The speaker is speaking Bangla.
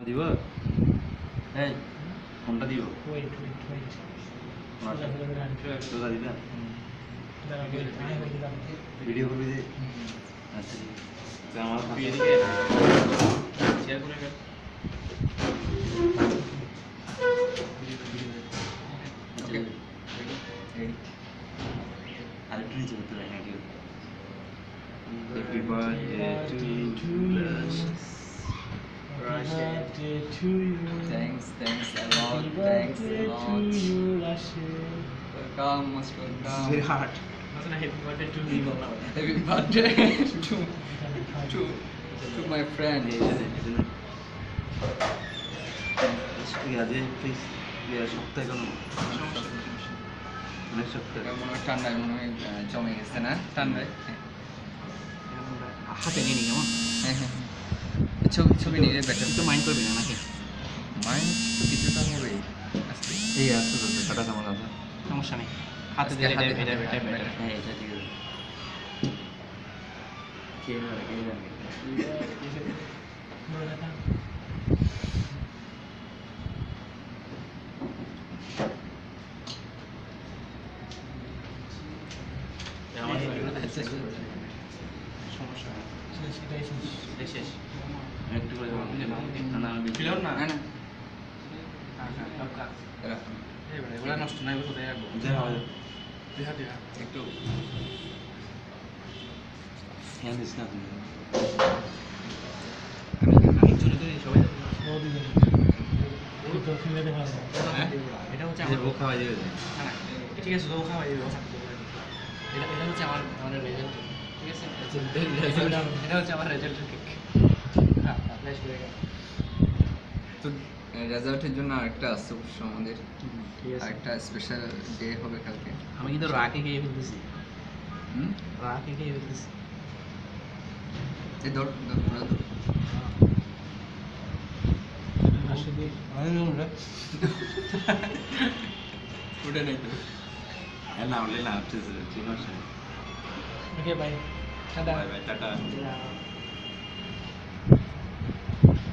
দিব এই কোনটা দিব ওয়েট সোজা দিবে ভিডিও করবি যে আচ্ছা তো আমার শেয়ার করে গেল আরেকটু নিচে করতে পারি নাকি Happy birthday to us. birthday to you. Thanks a lot. Happy Thanks a birthday to lot. you, Rashid. Welcome, most welcome. Very hard. Happy birthday to you. Happy birthday to my friend. আজকে প্লিজ সপ্তাহে কোনো অনেক সপ্তাহে মনে হয় ঠান্ডায় মনে হয় জমে গেছে না ঠান্ডায় হাতে নিয়ে নি কেমন হ্যাঁ হ্যাঁ ছবি নিলে বেটার তো মাইন্ড করবি না নাকি মাইন্ড তো কিছুটা হবেই এই আসতে তো টাটা কেমন আছে সমস্যা নেই হাতে দিলে এটা বেটার হ্যাঁ এটা ঠিক আছে কে সমস্যা নেই সেটাই শেষ একটু করে না ফিলেও না না না এগুলো নষ্ট না এগুলো কোথায় রাখবো দেহা একটু হ্যাঁ দিস না তুমি একজনে তো সবাই এটা হচ্ছে আমার ও খাওয়া যাবে না ঠিক আছে তো খাওয়া যাবে এটা হচ্ছে আমার রেজাল্ট ঠিক আছে এটা হচ্ছে আমার রেজাল্টের কেক হ্যাঁ ফ্ল্যাশ করে গেল তো রেজাল্টের জন্য আরেকটা আছে অবশ্য আমাদের ঠিক আছে আরেকটা স্পেশাল ডে হবে কালকে আমি কিন্তু রাকে খেয়ে ফেলতেছি হুম রাকে খেয়ে ফেলতেছি এই ধর আসলে ওটা নাই তো না হলে না ঠিক আছে okay bye tata bye bye tata